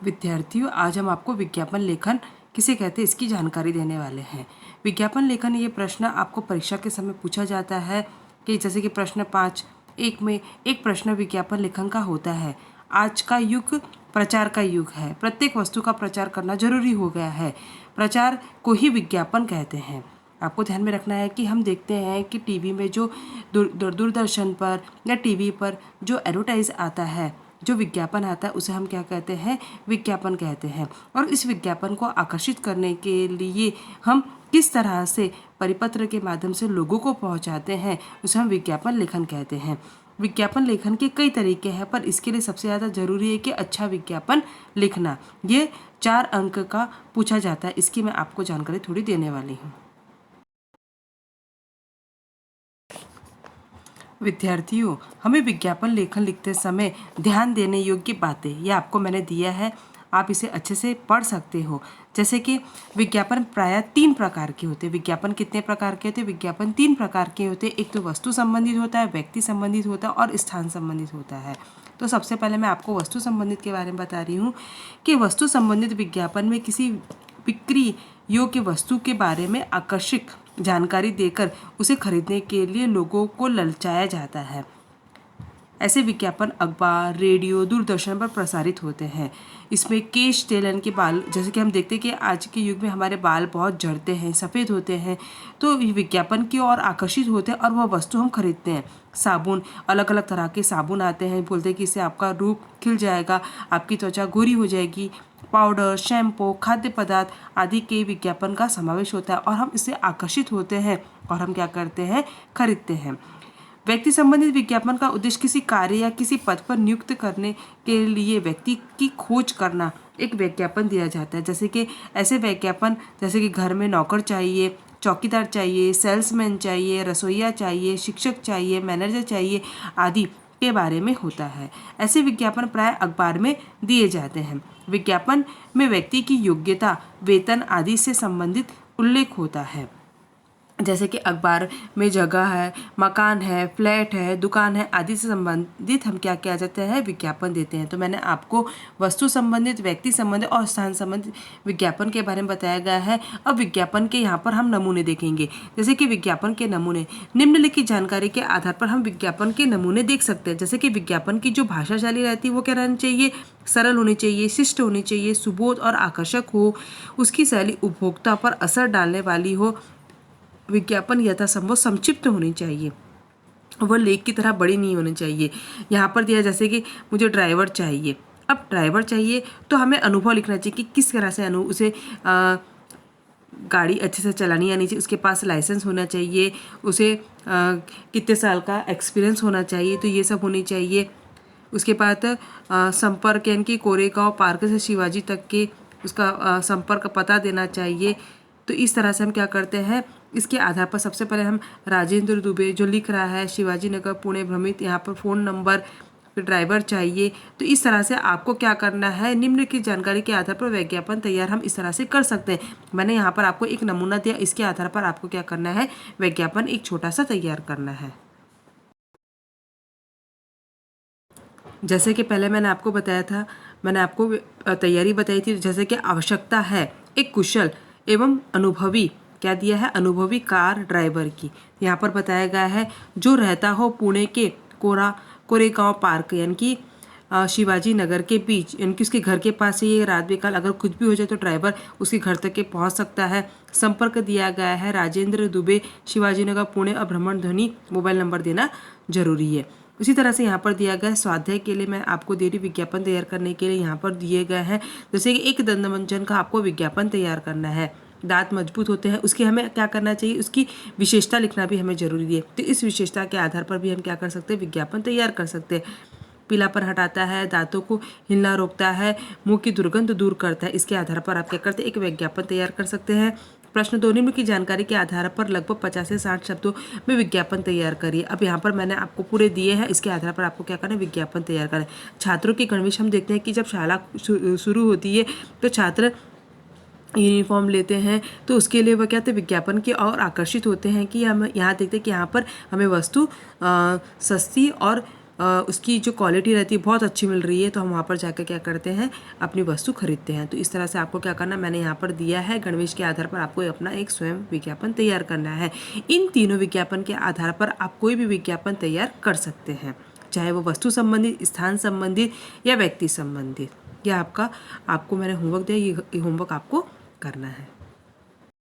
विद्यार्थियों, आज हम आपको विज्ञापन लेखन किसे कहते हैं इसकी जानकारी देने वाले हैं। विज्ञापन लेखन ये प्रश्न आपको परीक्षा के समय पूछा जाता है कि जैसे कि प्रश्न 5 में एक प्रश्न विज्ञापन लेखन का होता है। आज का युग प्रचार का युग है। प्रत्येक वस्तु का प्रचार करना जरूरी हो गया है। प्रचार को ही विज्ञापन कहते हैं। आपको ध्यान में रखना है कि हम देखते हैं कि टीवी में जो दूरदर्शन पर या टीवी पर जो एडवर्टाइज आता है, जो विज्ञापन आता है, उसे हम क्या कहते हैं? विज्ञापन कहते हैं। और इस विज्ञापन को आकर्षित करने के लिए हम किस तरह से परिपत्र के माध्यम से लोगों को पहुंचाते हैं, उसे हम विज्ञापन लेखन कहते हैं। विज्ञापन लेखन के कई तरीके हैं, पर इसके लिए सबसे ज़्यादा जरूरी है कि अच्छा विज्ञापन लिखना। ये 4 अंक का पूछा जाता है। इसकी मैं आपको जानकारी थोड़ी देने वाली हूँ। विद्यार्थियों, हमें विज्ञापन लेखन लिखते समय ध्यान देने योग्य बातें ये आपको मैंने दिया है। आप इसे अच्छे से पढ़ सकते हो। जैसे कि विज्ञापन प्रायः 3 प्रकार के होते हैं। विज्ञापन कितने प्रकार के होते हैं? विज्ञापन 3 प्रकार के होते हैं। एक तो वस्तु संबंधित होता है, व्यक्ति संबंधित होता है और स्थान संबंधित होता है। तो सबसे पहले मैं आपको वस्तु संबंधित के बारे में बता रही हूँ कि वस्तु संबंधित विज्ञापन में किसी बिक्री योग्य वस्तु के बारे में आकर्षक जानकारी देकर उसे खरीदने के लिए लोगों को ललचाया जाता है। ऐसे विज्ञापन अखबार, रेडियो, दूरदर्शन पर प्रसारित होते हैं। इसमें केश तेलन के बाल, जैसे कि हम देखते हैं कि आज के युग में हमारे बाल बहुत झड़ते हैं, सफ़ेद होते हैं, तो विज्ञापन की ओर आकर्षित होते हैं और वह वस्तु हम खरीदते हैं। साबुन, अलग अलग तरह के साबुन आते हैं, बोलते हैं कि इससे आपका रूप खिल जाएगा, आपकी त्वचा गोरी हो जाएगी। पाउडर, शैम्पू, खाद्य पदार्थ आदि के विज्ञापन का समावेश होता है और हम इससे आकर्षित होते हैं और हम क्या करते हैं? खरीदते हैं। व्यक्ति संबंधित विज्ञापन का उद्देश्य किसी कार्य या किसी पद पर नियुक्त करने के लिए व्यक्ति की खोज करना एक विज्ञापन दिया जाता है। जैसे कि ऐसे विज्ञापन, जैसे कि घर में नौकर चाहिए, चौकीदार चाहिए, सेल्समैन चाहिए, रसोइया चाहिए, शिक्षक चाहिए, मैनेजर चाहिए आदि के बारे में होता है। ऐसे विज्ञापन प्राय अखबार में दिए जाते हैं। विज्ञापन में व्यक्ति की योग्यता, वेतन आदि से संबंधित उल्लेख होता है। जैसे कि अखबार में जगह है, मकान है, फ्लैट है, दुकान है आदि से संबंधित हम क्या किया जाता है? विज्ञापन देते हैं। तो मैंने आपको वस्तु संबंधित, व्यक्ति संबंधित और स्थान संबंधित विज्ञापन के बारे में बताया गया है। अब विज्ञापन के यहाँ पर हम नमूने देखेंगे। जैसे कि विज्ञापन के नमूने, निम्नलिखित जानकारी के आधार पर हम विज्ञापन के नमूने देख सकते हैं। जैसे कि विज्ञापन की जो भाषा शैली रहती है वो क्या रहनी चाहिए? सरल होनी चाहिए, शिष्ट होनी चाहिए, सुबोध और आकर्षक हो, उसकी शैली उपभोक्ता पर असर डालने वाली हो। विज्ञापन यथासंभव संक्षिप्त होनी चाहिए, वह लेख की तरह बड़ी नहीं होनी चाहिए। यहाँ पर दिया जैसे कि मुझे ड्राइवर चाहिए। अब ड्राइवर चाहिए तो हमें अनुभव लिखना चाहिए कि किस तरह से उसे गाड़ी अच्छे से चलानी आनी चाहिए, उसके पास लाइसेंस होना चाहिए, उसे कितने साल का एक्सपीरियंस होना चाहिए, तो ये सब होनी चाहिए। उसके बाद संपर्क, यानी कि कोरेगांव पार्क से शिवाजी तक के उसका संपर्क पता देना चाहिए। तो इस तरह से हम क्या करते हैं? इसके आधार पर सबसे पहले हम राजेंद्र दुबे जो लिख रहा है, शिवाजी नगर पुणे भ्रमित, यहाँ पर फ़ोन नंबर, फिर ड्राइवर चाहिए। तो इस तरह से आपको क्या करना है? निम्न की जानकारी के आधार पर विज्ञापन तैयार हम इस तरह से कर सकते हैं। मैंने यहाँ पर आपको एक नमूना दिया, इसके आधार पर आपको क्या करना है? विज्ञापन एक छोटा सा तैयार करना है। जैसे कि पहले मैंने आपको बताया था, मैंने आपको तैयारी बताई थी। जैसे कि आवश्यकता है एक कुशल एवं अनुभवी, क्या दिया है? अनुभवी कार ड्राइवर की। यहाँ पर बताया गया है जो रहता हो पुणे के कोरेगांव पार्क, यानी कि शिवाजी नगर के बीच, यानी कि उसके घर के पास से ये रात बेकाल अगर कुछ भी हो जाए तो ड्राइवर उसके घर तक के पहुँच सकता है। संपर्क दिया गया है राजेंद्र दुबे, शिवाजी नगर पुणे और भ्रमण ध्वनि मोबाइल नंबर देना जरूरी है। उसी तरह से यहाँ पर दिया गया है स्वाध्याय के लिए मैं आपको दे रही विज्ञापन तैयार करने के लिए यहाँ पर दिए गए हैं। जैसे कि एक दंतमंजन का आपको विज्ञापन तैयार करना है। दांत मजबूत होते हैं, उसकी हमें क्या करना चाहिए? उसकी विशेषता लिखना भी हमें जरूरी है। तो इस विशेषता के आधार पर भी हम क्या कर सकते हैं? विज्ञापन तैयार कर सकते हैं। पीलापन हटाता है, दांतों को हिलना रोकता है, मुंह की दुर्गंध दूर करता है। इसके आधार पर आप क्या करते हैं? एक विज्ञापन तैयार कर सकते हैं। प्रश्न 2, निम्न की जानकारी के आधार पर लगभग 50 से 60 शब्दों में विज्ञापन तैयार करिए। अब यहाँ पर मैंने आपको पूरे दिए हैं, इसके आधार पर आपको क्या करना है? विज्ञापन तैयार करें। छात्रों की गणवेश हम देखते हैं कि जब शाला शुरू होती है तो छात्र यूनिफॉर्म लेते हैं, तो उसके लिए वह क्या होते हैं? विज्ञापन की और आकर्षित होते हैं कि हम यहाँ देखते हैं कि यहाँ पर हमें वस्तु सस्ती और उसकी जो क्वालिटी रहती है बहुत अच्छी मिल रही है, तो हम वहाँ पर जाकर क्या करते हैं, अपनी वस्तु खरीदते हैं। तो इस तरह से आपको क्या करना, मैंने यहाँ पर दिया है गणवेश के आधार पर आपको अपना एक स्वयं विज्ञापन तैयार करना है। इन तीनों विज्ञापन के आधार पर आप कोई भी विज्ञापन तैयार कर सकते हैं, चाहे वो वस्तु संबंधित, स्थान संबंधित या व्यक्ति संबंधित। यह आपको मैंने होमवर्क दिया, ये होमवर्क आपको करना है।